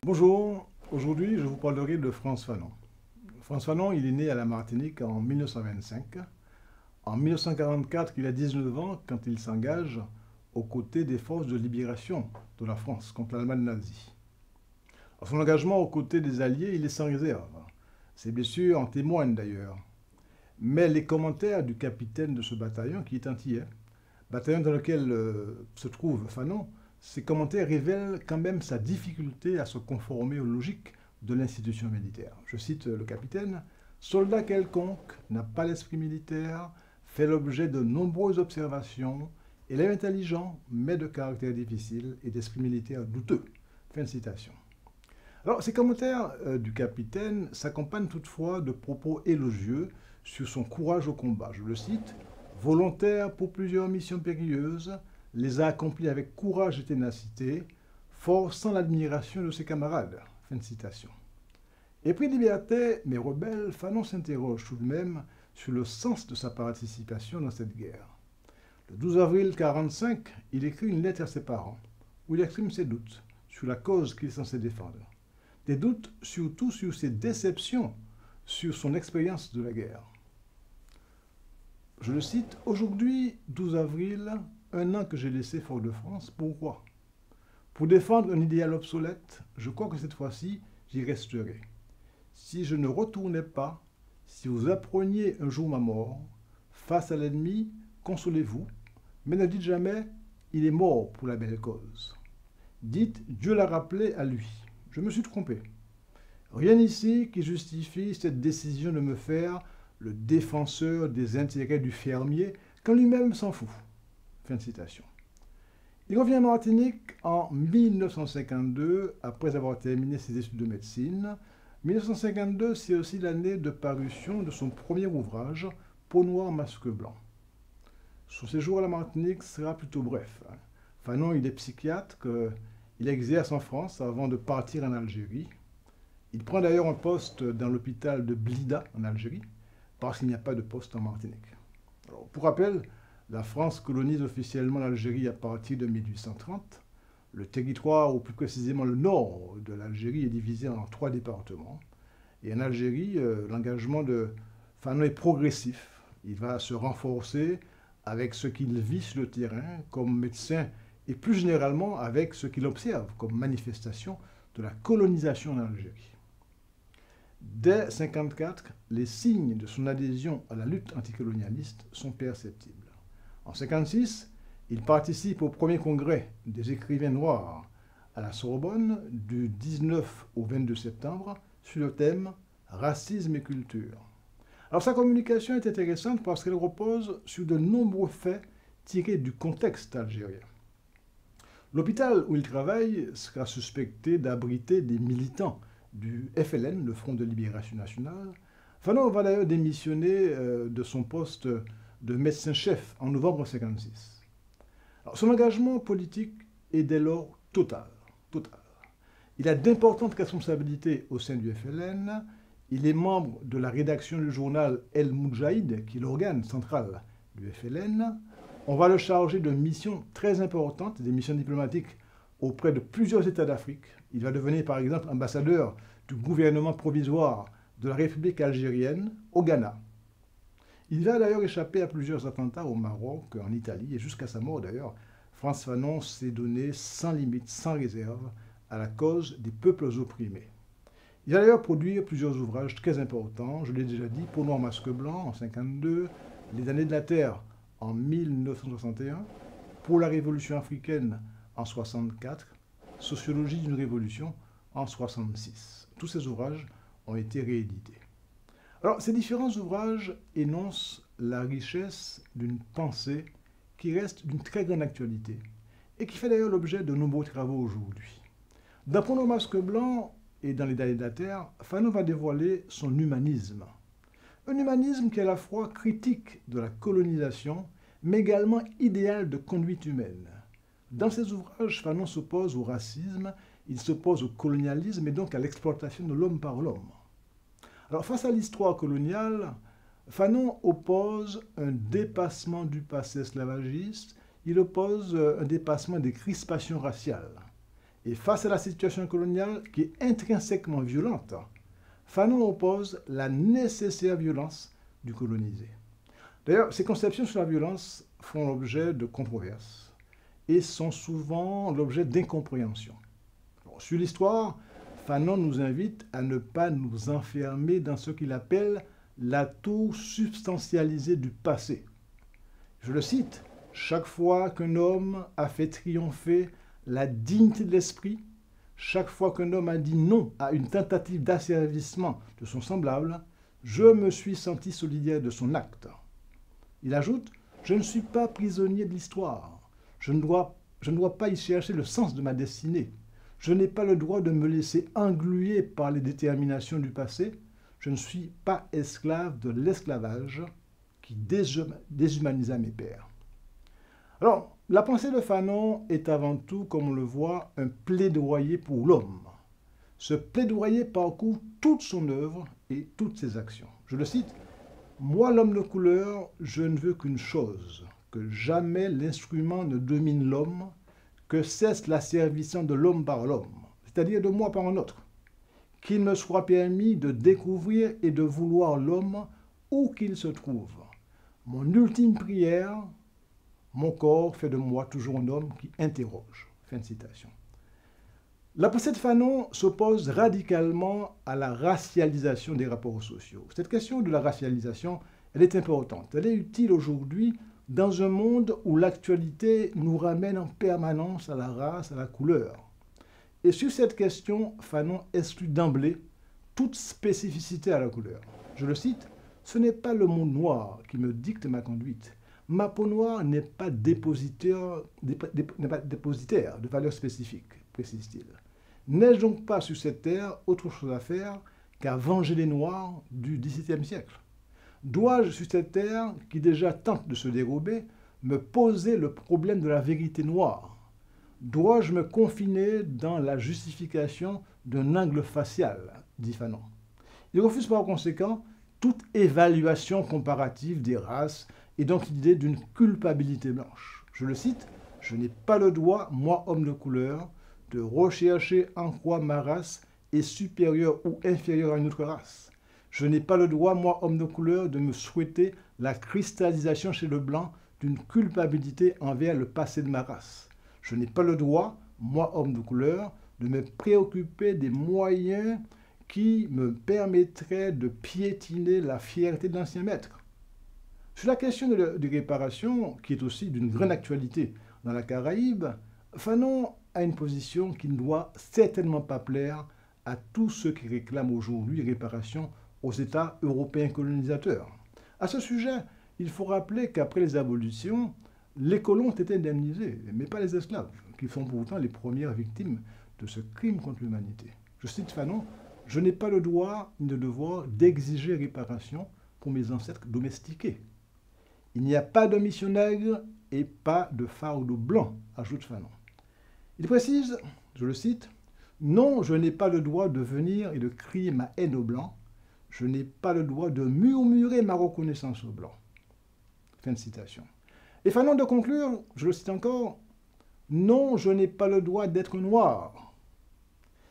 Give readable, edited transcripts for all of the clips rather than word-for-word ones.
Bonjour, aujourd'hui je vous parlerai de Frantz Fanon. Frantz Fanon, il est né à la Martinique en 1925. En 1944, il a 19 ans quand il s'engage aux côtés des forces de libération de la France contre l'Allemagne nazie. Son engagement aux côtés des Alliés, il est sans réserve. Ses blessures en témoignent d'ailleurs. Mais les commentaires du capitaine de ce bataillon, qui est antillais, bataillon dans lequel se trouve Fanon, ces commentaires révèlent quand même sa difficulté à se conformer aux logiques de l'institution militaire. Je cite le capitaine: « Soldat quelconque n'a pas l'esprit militaire, fait l'objet de nombreuses observations, il est intelligent, mais de caractère difficile et d'esprit militaire douteux. » Fin de citation. Alors, ces commentaires du capitaine s'accompagnent toutefois de propos élogieux sur son courage au combat. Je le cite: « Volontaire pour plusieurs missions périlleuses, les a accomplis avec courage et ténacité, forçant l'admiration de ses camarades. » Fin de citation. Épris de liberté, mais rebelle, Fanon s'interroge tout de même sur le sens de sa participation dans cette guerre. Le 12 avril 1945, il écrit une lettre à ses parents, où il exprime ses doutes sur la cause qu'il est censé défendre. Des doutes surtout sur ses déceptions, sur son expérience de la guerre. Je le cite: « Aujourd'hui, 12 avril, un an que j'ai laissé Fort-de-France. Pourquoi? Pour défendre un idéal obsolète, je crois que cette fois-ci, j'y resterai. Si je ne retournais pas, si vous appreniez un jour ma mort, face à l'ennemi, consolez-vous, mais ne dites jamais, il est mort pour la belle cause. Dites, Dieu l'a rappelé à lui. Je me suis trompé. Rien ici qui justifie cette décision de me faire le défenseur des intérêts du fermier, quand lui-même s'en fout. » Fin de citation. Il revient en Martinique en 1952, après avoir terminé ses études de médecine. 1952, c'est aussi l'année de parution de son premier ouvrage, Peau noire, masque blanc. Son séjour à la Martinique sera plutôt bref. Fanon, il est psychiatre, il exerce en France avant de partir en Algérie. Il prend d'ailleurs un poste dans l'hôpital de Blida, en Algérie, parce qu'il n'y a pas de poste en Martinique. Alors, pour rappel, la France colonise officiellement l'Algérie à partir de 1830. Le territoire, ou plus précisément le nord de l'Algérie, est divisé en 3 départements. Et en Algérie, l'engagement de Fanon est progressif. Il va se renforcer avec ce qu'il vit sur le terrain comme médecin et plus généralement avec ce qu'il observe comme manifestation de la colonisation en Algérie. Dès 1954, les signes de son adhésion à la lutte anticolonialiste sont perceptibles. En 1956, il participe au premier congrès des écrivains noirs à la Sorbonne du 19 au 22 septembre sur le thème « Racisme et culture ». Alors sa communication est intéressante parce qu'elle repose sur de nombreux faits tirés du contexte algérien. L'hôpital où il travaille sera suspecté d'abriter des militants du FLN, le Front de Libération Nationale. Fanon va d'ailleurs démissionner de son poste de médecin-chef en novembre 1956. Son engagement politique est dès lors total. Il a d'importantes responsabilités au sein du FLN. Il est membre de la rédaction du journal El Moudjahid, qui est l'organe central du FLN. On va le charger de missions très importantes, des missions diplomatiques auprès de plusieurs États d'Afrique. Il va devenir par exemple ambassadeur du gouvernement provisoire de la République algérienne au Ghana. Il va d'ailleurs échapper à plusieurs attentats au Maroc, en Italie, et jusqu'à sa mort d'ailleurs, Frantz Fanon s'est donné sans limite, sans réserve, à la cause des peuples opprimés. Il va d'ailleurs produire plusieurs ouvrages très importants, je l'ai déjà dit, Peau noire, masque blanc en 1952, Les années de la Terre en 1961, Pour la Révolution africaine en 1964, Sociologie d'une révolution en 1966. Tous ces ouvrages ont été réédités. Alors, ces différents ouvrages énoncent la richesse d'une pensée qui reste d'une très grande actualité et qui fait d'ailleurs l'objet de nombreux travaux aujourd'hui. Dans Peau noire, masque blanc et dans Les années de la Terre, Fanon va dévoiler son humanisme. Un humanisme qui est à la fois critique de la colonisation, mais également idéal de conduite humaine. Dans ses ouvrages, Fanon s'oppose au racisme, il s'oppose au colonialisme et donc à l'exploitation de l'homme par l'homme. Alors, face à l'histoire coloniale, Fanon oppose un dépassement du passé esclavagiste, il oppose un dépassement des crispations raciales. Et face à la situation coloniale qui est intrinsèquement violente, Fanon oppose la nécessaire violence du colonisé. D'ailleurs, ces conceptions sur la violence font l'objet de controverses et sont souvent l'objet d'incompréhension. Sur l'histoire, Fanon nous invite à ne pas nous enfermer dans ce qu'il appelle la tour substantialisée du passé. Je le cite, « Chaque fois qu'un homme a fait triompher la dignité de l'esprit, chaque fois qu'un homme a dit non à une tentative d'asservissement de son semblable, je me suis senti solidaire de son acte. » Il ajoute, « Je ne suis pas prisonnier de l'histoire. Je ne dois pas y chercher le sens de ma destinée. Je n'ai pas le droit de me laisser engluer par les déterminations du passé. Je ne suis pas esclave de l'esclavage qui déshumanisa mes pères. » Alors, la pensée de Fanon est avant tout, comme on le voit, un plaidoyer pour l'homme. Ce plaidoyer parcourt toute son œuvre et toutes ses actions. Je le cite, « Moi, l'homme de couleur, je ne veux qu'une chose, que jamais l'instrument ne domine l'homme, que cesse l'asservissement de l'homme par l'homme, c'est-à-dire de moi par un autre. Qu'il me soit permis de découvrir et de vouloir l'homme où qu'il se trouve. Mon ultime prière, mon corps fait de moi toujours un homme qui interroge. » Fin de citation. La pensée de Fanon s'oppose radicalement à la racialisation des rapports sociaux. Cette question de la racialisation, elle est importante. Elle est utile aujourd'hui dans un monde où l'actualité nous ramène en permanence à la race, à la couleur. Et sur cette question, Fanon exclut d'emblée toute spécificité à la couleur. Je le cite, « Ce n'est pas le monde noir qui me dicte ma conduite. Ma peau noire n'est pas dépositaire de valeurs spécifiques, précise-t-il. N'ai-je donc pas sur cette terre autre chose à faire qu'à venger les Noirs du XVIIe siècle? Dois-je sur cette terre, qui déjà tente de se dérober, me poser le problème de la vérité noire? Dois-je me confiner dans la justification d'un angle facial ?» dit Fanon. Il refuse par conséquent toute évaluation comparative des races et donc l'idée d'une culpabilité blanche. Je le cite, « Je n'ai pas le droit, moi homme de couleur, de rechercher en quoi ma race est supérieure ou inférieure à une autre race. Je n'ai pas le droit, moi homme de couleur, de me souhaiter la cristallisation chez le blanc d'une culpabilité envers le passé de ma race. Je n'ai pas le droit, moi homme de couleur, de me préoccuper des moyens qui me permettraient de piétiner la fierté de l'ancien maître. » Sur la question des réparations, qui est aussi d'une grande actualité dans la Caraïbe, Fanon a une position qui ne doit certainement pas plaire à tous ceux qui réclament aujourd'hui réparation aux États européens colonisateurs. À ce sujet, il faut rappeler qu'après les abolitions, les colons ont été indemnisés, mais pas les esclaves, qui sont pourtant les premières victimes de ce crime contre l'humanité. Je cite Fanon, « Je n'ai pas le droit ni le devoir d'exiger réparation pour mes ancêtres domestiqués. Il n'y a pas de mission nègre et pas de fardeau blanc, ajoute Fanon. Il précise, je le cite, « Non, je n'ai pas le droit de venir et de crier ma haine aux blancs. Je n'ai pas le droit de murmurer ma reconnaissance aux blancs. » Fin de citation. Et Fanon de conclure, je le cite encore, « Non, je n'ai pas le droit d'être noir.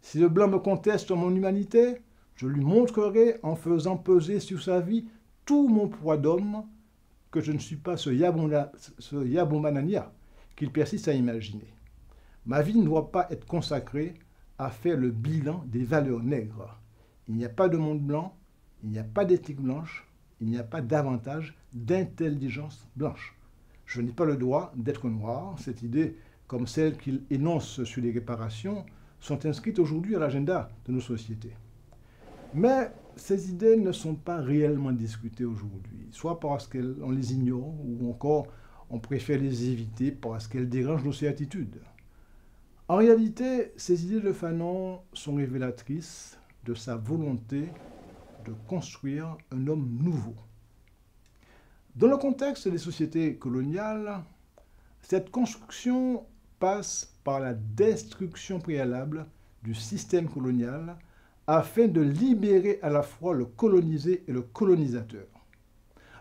Si le blanc me conteste mon humanité, je lui montrerai en faisant peser sur sa vie tout mon poids d'homme que je ne suis pas ce Yabomanania qu'il persiste à imaginer. Ma vie ne doit pas être consacrée à faire le bilan des valeurs nègres. Il n'y a pas de monde blanc, il n'y a pas d'éthique blanche, il n'y a pas davantage d'intelligence blanche. Je n'ai pas le droit d'être noir. » Cette idée, comme celle qu'il énonce sur les réparations, sont inscrites aujourd'hui à l'agenda de nos sociétés. Mais ces idées ne sont pas réellement discutées aujourd'hui, soit parce qu'on les ignore, ou encore on préfère les éviter parce qu'elles dérangent nos certitudes. En réalité, ces idées de Fanon sont révélatrices de sa volonté de construire un homme nouveau. Dans le contexte des sociétés coloniales, cette construction passe par la destruction préalable du système colonial afin de libérer à la fois le colonisé et le colonisateur.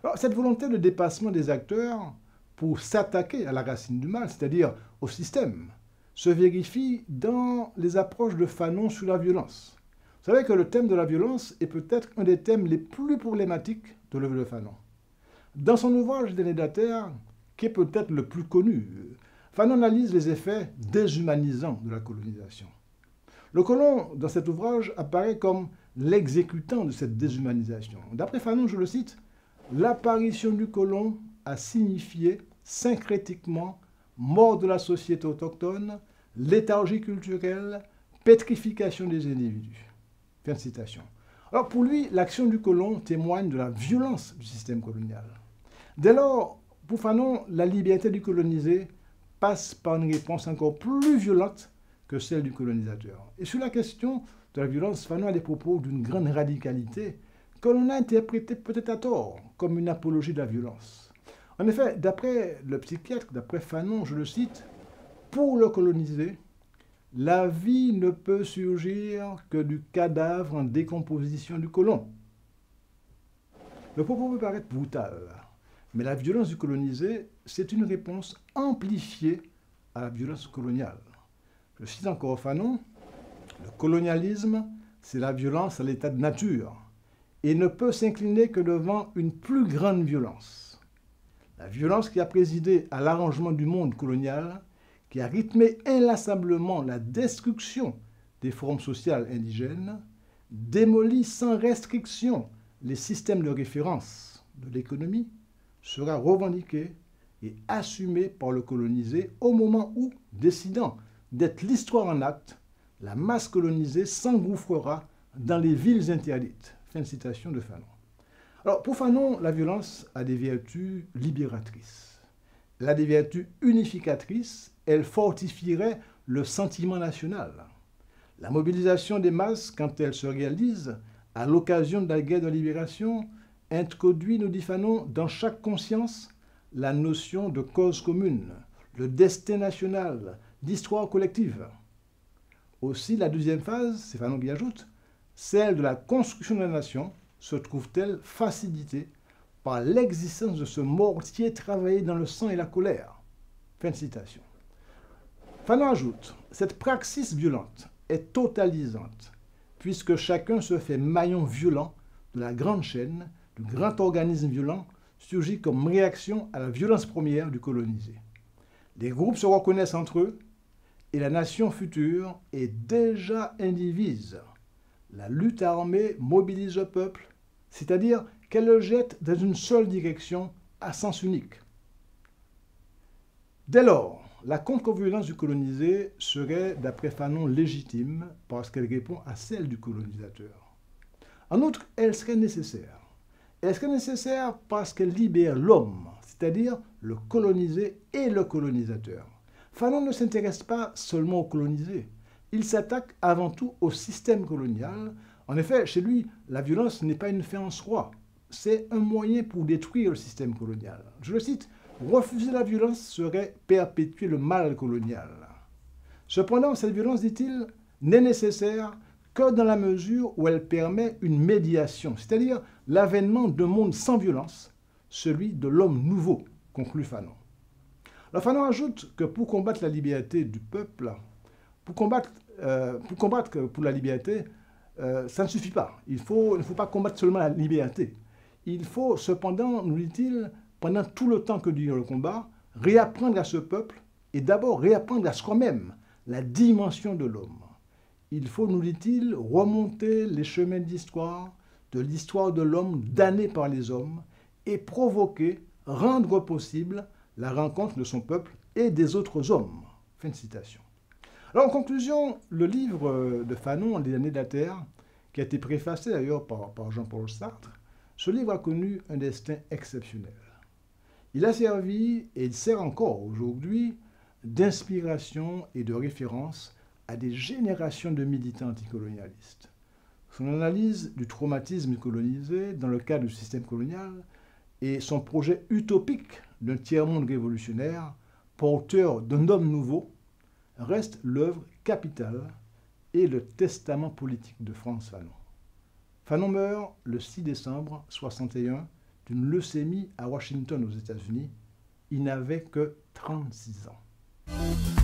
Alors, cette volonté de dépassement des acteurs pour s'attaquer à la racine du mal, c'est-à-dire au système, se vérifie dans les approches de Fanon sur la violence. Vous savez que le thème de la violence est peut-être un des thèmes les plus problématiques de l'œuvre de Fanon. Dans son ouvrage Dénédataire, qui est peut-être le plus connu, Fanon analyse les effets déshumanisants de la colonisation. Le colon, dans cet ouvrage, apparaît comme l'exécutant de cette déshumanisation. D'après Fanon, je le cite, « L'apparition du colon a signifié syncrétiquement mort de la société autochtone, léthargie culturelle, pétrification des individus. » Fin de citation. Alors pour lui, l'action du colon témoigne de la violence du système colonial. Dès lors, pour Fanon, la liberté du colonisé passe par une réponse encore plus violente que celle du colonisateur. Et sur la question de la violence, Fanon a des propos d'une grande radicalité que l'on a interprété peut-être à tort comme une apologie de la violence. En effet, d'après le psychiatre, d'après Fanon, je le cite, « Pour le colonisé, la vie ne peut surgir que du cadavre en décomposition du colon. » Le propos peut paraître brutal, mais la violence du colonisé, c'est une réponse amplifiée à la violence coloniale. Je cite encore Fanon, « Le colonialisme, c'est la violence à l'état de nature et ne peut s'incliner que devant une plus grande violence. La violence qui a présidé à l'arrangement du monde colonial, qui a rythmé inlassablement la destruction des formes sociales indigènes, démolit sans restriction les systèmes de référence de l'économie, sera revendiquée et assumée par le colonisé au moment où, décidant d'être l'histoire en acte, la masse colonisée s'engouffrera dans les villes interdites. Fin de citation de Fanon. Alors, pour Fanon, la violence a des vertus libératrices. Elle a des vertus unificatrices, elle fortifierait le sentiment national. La mobilisation des masses, quand elle se réalise, à l'occasion de la guerre de libération, introduit, nous dit Fanon, dans chaque conscience, la notion de cause commune, le destin national, d'histoire collective. Aussi, la deuxième phase, c'est Fanon qui ajoute, celle de la construction de la nation, se trouve-t-elle facilitée par l'existence de ce mortier travaillé dans le sang et la colère. Fin de citation. Fanon ajoute, cette praxis violente est totalisante, puisque chacun se fait maillon violent de la grande chaîne, du grand organisme violent, surgit comme réaction à la violence première du colonisé. Les groupes se reconnaissent entre eux, et la nation future est déjà indivise. La lutte armée mobilise le peuple, c'est-à-dire qu'elle le jette dans une seule direction à sens unique. Dès lors, la contre-violence du colonisé serait, d'après Fanon, légitime parce qu'elle répond à celle du colonisateur. En outre, elle serait nécessaire. Elle serait nécessaire parce qu'elle libère l'homme, c'est-à-dire le colonisé et le colonisateur. Fanon ne s'intéresse pas seulement au colonisé. Il s'attaque avant tout au système colonial. En effet, chez lui, la violence n'est pas une fin en soi. C'est un moyen pour détruire le système colonial. Je le cite, « Refuser la violence serait perpétuer le mal colonial. » Cependant, cette violence, dit-il, n'est nécessaire que dans la mesure où elle permet une médiation, c'est-à-dire l'avènement d'un monde sans violence, celui de l'homme nouveau, conclut Fanon. Alors Fanon ajoute que pour combattre la liberté du peuple, pour combattre pour la liberté, ça ne suffit pas. Il ne faut pas combattre seulement la liberté. Il faut cependant, nous dit-il, pendant tout le temps que dure le combat, réapprendre à ce peuple et d'abord réapprendre à soi-même la dimension de l'homme. Il faut, nous dit-il, remonter les chemins de l'histoire de l'homme damné par les hommes et provoquer, rendre possible la rencontre de son peuple et des autres hommes. Fin de citation. Alors en conclusion, le livre de Fanon, Les années de la Terre, qui a été préfacé d'ailleurs par Jean-Paul Sartre, ce livre a connu un destin exceptionnel. Il a servi, et il sert encore aujourd'hui, d'inspiration et de référence à des générations de militants anticolonialistes. Son analyse du traumatisme colonisé dans le cadre du système colonial et son projet utopique d'un tiers-monde révolutionnaire, porteur d'un homme nouveau, reste l'œuvre capitale et le testament politique de Frantz Fanon. Fanon meurt le 6 décembre 1961 d'une leucémie à Washington aux États-Unis. Il n'avait que 36 ans.